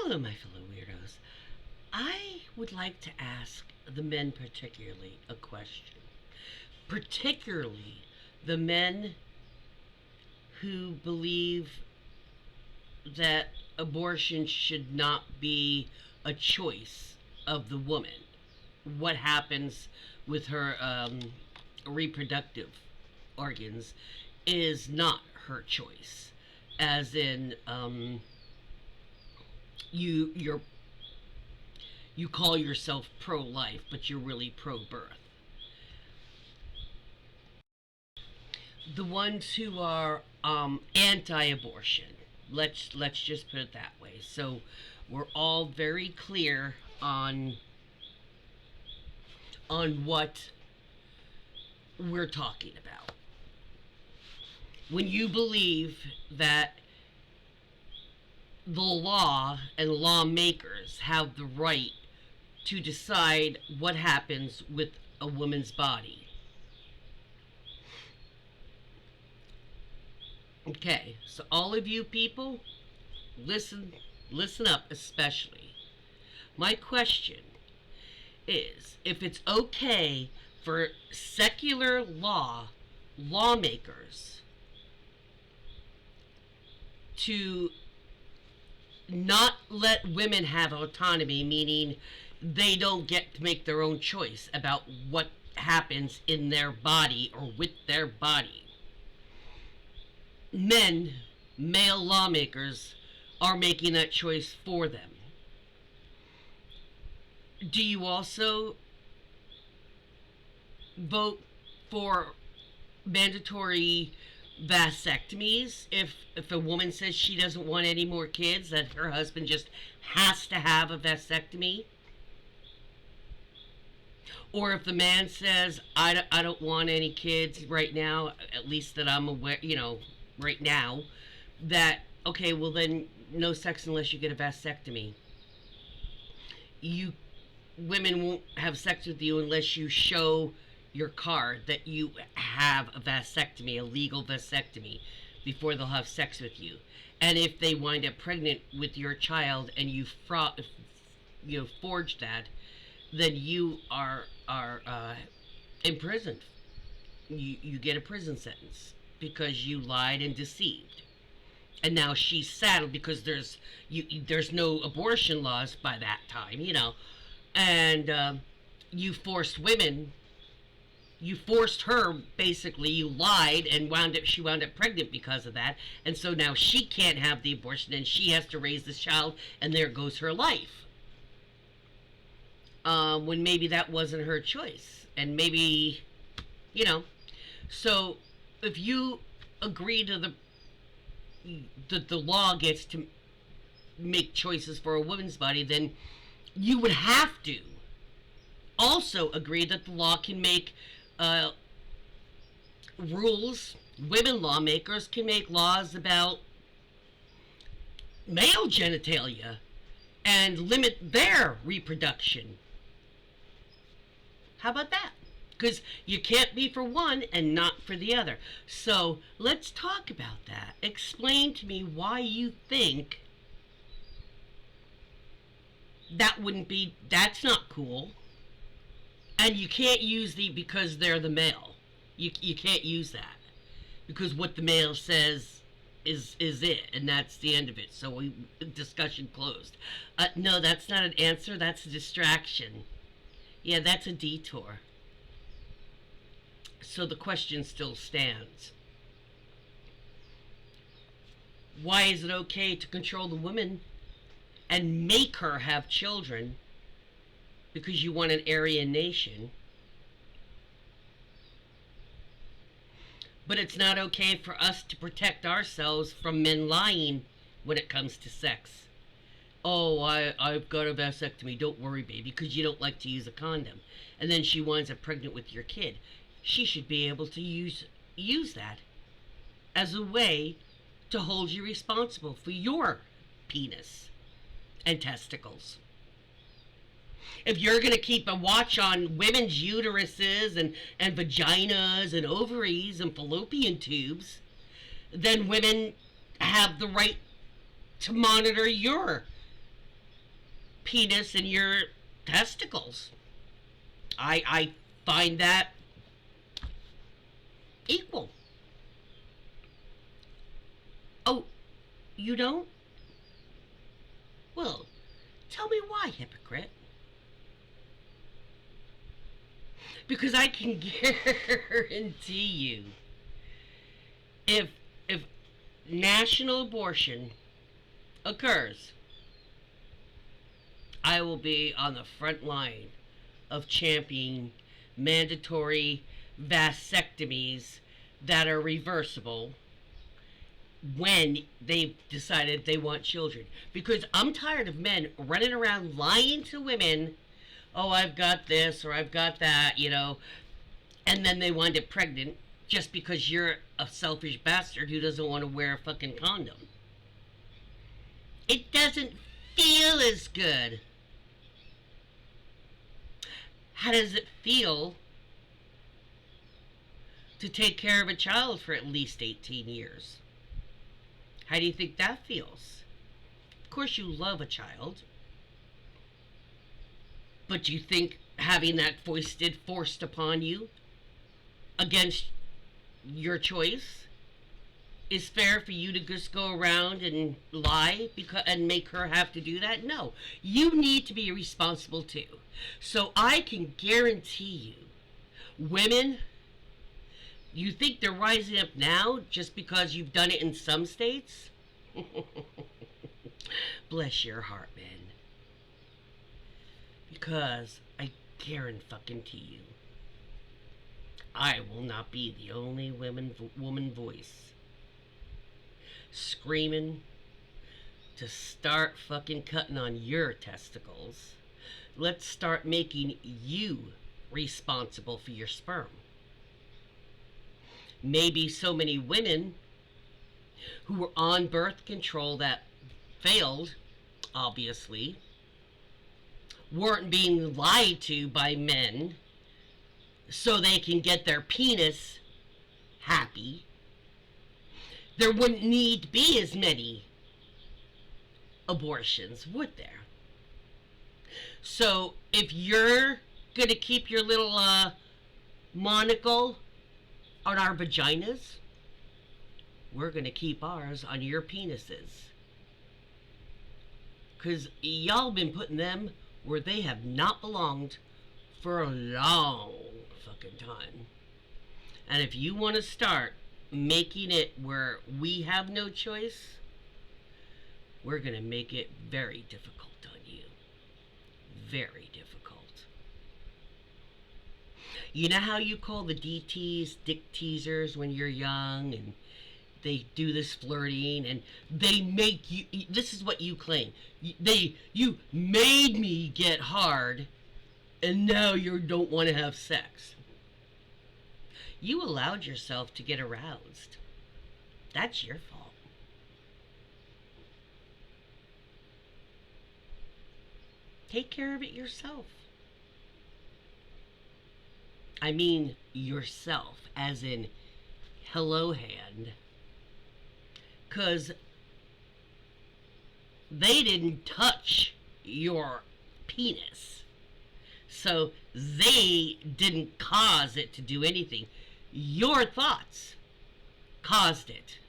Hello, my fellow weirdos. I would like to ask the men, particularly, a question. Particularly the men who believe that abortion should not be a choice of the woman. What happens with her reproductive organs is not her choice. As in, you're you call yourself pro-life, but you're really pro-birth. The ones who are anti-abortion. Let's just put it that way. So we're all very clear on what we're talking about. When you believe that the law and lawmakers have the right to decide what happens with a woman's body. Okay, so all of you people, listen up especially. My question is, if it's okay for secular lawmakers to not let women have autonomy, meaning they don't get to make their own choice about what happens in their body or with their body. Male lawmakers, are making that choice for them. Do you also vote for mandatory vasectomies if a woman says she doesn't want any more kids, that her husband just has to have a vasectomy? Or if the man says, I don't want any kids right now, at least that I'm aware, right now, that, okay, well then no sex unless you get a vasectomy. Women won't have sex with you unless you show your card that you have a vasectomy, a legal vasectomy, before they'll have sex with you. And if they wind up pregnant with your child and you forged that, then you are imprisoned. You get a prison sentence because you lied and deceived. And now she's saddled because there's no abortion laws by that time, and you forced her, basically. You lied, and she wound up pregnant because of that, and so now she can't have the abortion, and she has to raise this child, and there goes her life. When maybe that wasn't her choice, and maybe, so if you agree to the law gets to make choices for a woman's body, then you would have to also agree that the law can make rules. Women lawmakers can make laws about male genitalia and limit their reproduction. How about that? Because you can't be for one and not for the other. So let's talk about that. Explain to me why you think that's not cool. And you can't use because they're the male. You can't use that. Because what the male says is it, and that's the end of it. So discussion closed. No, that's not an answer, that's a distraction. Yeah, that's a detour. So the question still stands. Why is it okay to control the woman and make her have children because you want an Aryan nation, but it's not okay for us to protect ourselves from men lying when it comes to sex? Oh, I've got a vasectomy, don't worry, baby, because you don't like to use a condom. And then she winds up pregnant with your kid. She should be able to use that as a way to hold you responsible for your penis and testicles. If you're going to keep a watch on women's uteruses and vaginas and ovaries and fallopian tubes, then women have the right to monitor your penis and your testicles. I find that equal. Oh, you don't? Well, tell me why, hypocrite. Because I can guarantee you, if national abortion occurs, I will be on the front line of championing mandatory vasectomies that are reversible when they've decided they want children. Because I'm tired of men running around lying to women, oh, I've got this or I've got that, and then they wind up pregnant just because you're a selfish bastard who doesn't want to wear a fucking condom. It doesn't feel as good. How does it feel to take care of a child for at least 18 years? How do you think that feels? Of course you love a child, but you think having that forced upon you against your choice is fair for you to just go around and lie and make her have to do that? No. You need to be responsible too. So I can guarantee you, women, you think they're rising up now just because you've done it in some states? Bless your heart, man. Because I guarantee you, I will not be the only woman voice screaming to start fucking cutting on your testicles. Let's start making you responsible for your sperm. Maybe so many women who were on birth control that failed, obviously, weren't being lied to by men so they can get their penis happy. There wouldn't need to be as many abortions, would there? So if you're going to keep your little monocle on our vaginas, we're going to keep ours on your penises. Because y'all been putting them where they have not belonged for a long fucking time. And if you want to start making it where we have no choice, we're going to make it very difficult on you. Very difficult. You know how you call the DTs dick teasers when you're young, and they do this flirting and they make you, this is what you claim, you made me get hard and now you don't want to have sex. You allowed yourself to get aroused. That's your fault. Take care of it yourself. I mean yourself, as in hello hand. Because they didn't touch your penis. So they didn't cause it to do anything. Your thoughts caused it.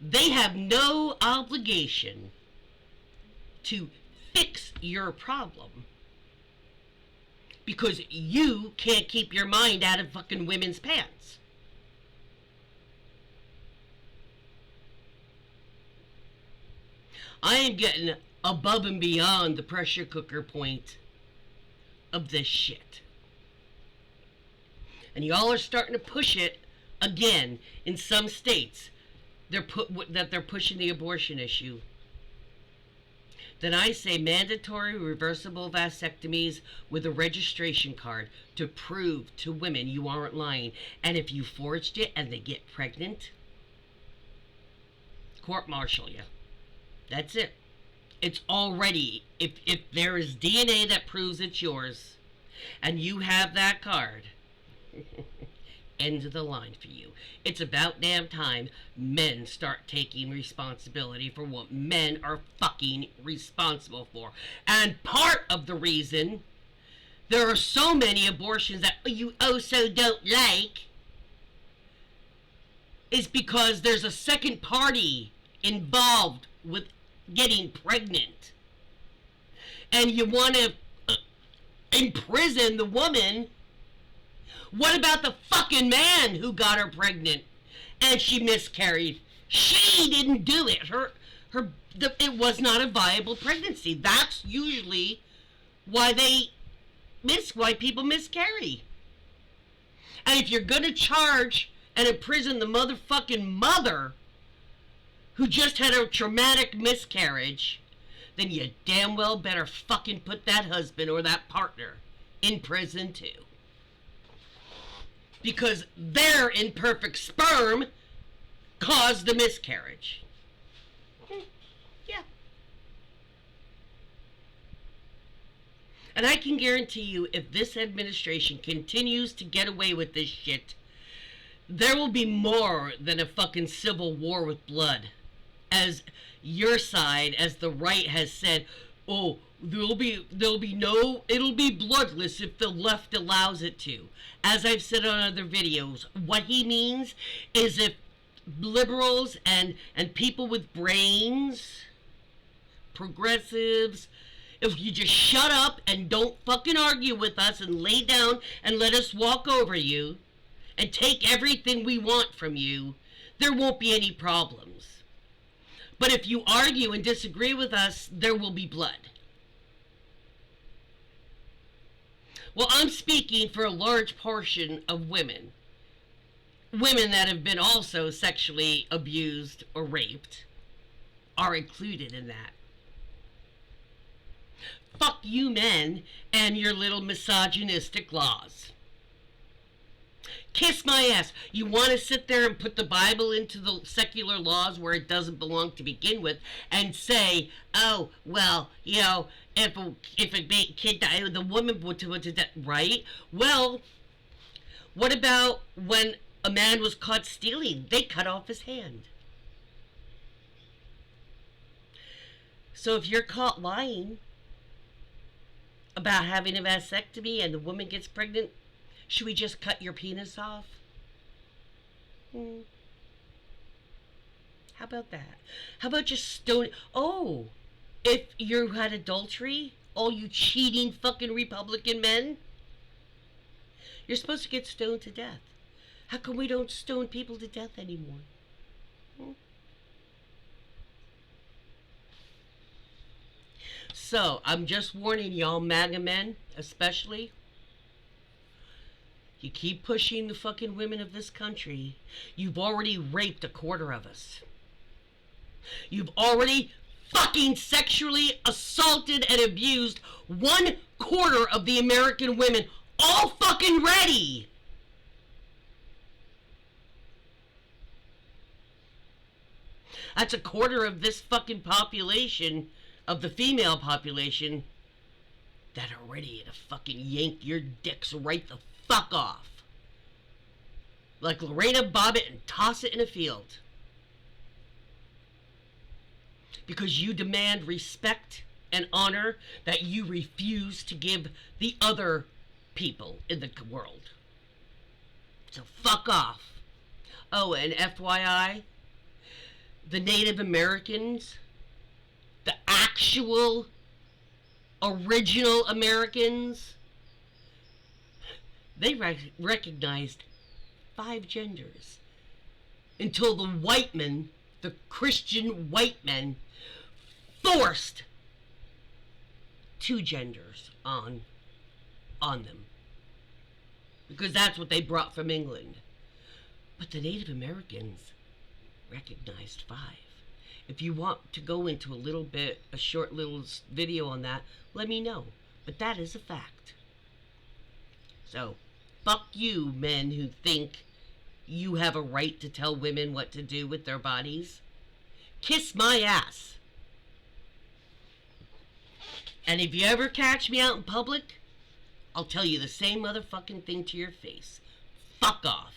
They have no obligation to fix your problem because you can't keep your mind out of fucking women's pants. I am getting above and beyond the pressure cooker point of this shit. And y'all are starting to push it again in some states. They're pushing the abortion issue. Then I say mandatory reversible vasectomies with a registration card to prove to women you aren't lying. And if you forged it and they get pregnant, court-martial you. That's it. It's already, if there is DNA that proves it's yours, and you have that card, End of the line for you. It's about damn time men start taking responsibility for what men are fucking responsible for. And part of the reason there are so many abortions that you also don't like is because there's a second party involved with getting pregnant. And you want to imprison the woman. What about the fucking man who got her pregnant and she miscarried? She didn't do it. It was not a viable pregnancy. That's usually why why people miscarry. And if you're gonna charge and imprison the motherfucking mother who just had a traumatic miscarriage, then you damn well better fucking put that husband or that partner in prison too. Because their imperfect sperm caused the miscarriage. Yeah. And I can guarantee you, if this administration continues to get away with this shit, there will be more than a fucking civil war with blood. As your side, as the right has said, oh, it'll be bloodless if the left allows it to. As I've said on other videos, what he means is if liberals and people with brains, progressives, if you just shut up and don't fucking argue with us and lay down and let us walk over you and take everything we want from you, there won't be any problems. But if you argue and disagree with us, there will be blood. Well, I'm speaking for a large portion of women. Women that have been also sexually abused or raped are included in that. Fuck you men and your little misogynistic laws. Kiss my ass. You want to sit there and put the Bible into the secular laws where it doesn't belong to begin with and say, oh, well, you know, if a kid died, the woman would do that, right? Well, what about when a man was caught stealing? They cut off his hand. So if you're caught lying about having a vasectomy and the woman gets pregnant, should we just cut your penis off? How about that? How about just stone? Oh, if you had adultery, all you cheating fucking Republican men, you're supposed to get stoned to death. How come we don't stone people to death anymore? So, I'm just warning y'all, MAGA men, especially. You keep pushing the fucking women of this country. You've already raped a quarter of us. You've already fucking sexually assaulted and abused 1/4 of the American women all fucking ready. That's a quarter of this fucking population, of the female population, that are ready to fucking yank your dicks right the fuck off. Like Lorena Bobbitt and toss it in a field. Because you demand respect and honor that you refuse to give the other people in the world. So fuck off. Oh, and FYI, the Native Americans, the actual original Americans, they recognized 5 genders until the white men, the Christian white men, forced 2 genders on them, because that's what they brought from England. But the Native Americans recognized 5. If you want to go into a short little video on that, let me know. But that is a fact. So, fuck you, men who think you have a right to tell women what to do with their bodies. Kiss my ass. And if you ever catch me out in public, I'll tell you the same motherfucking thing to your face. Fuck off.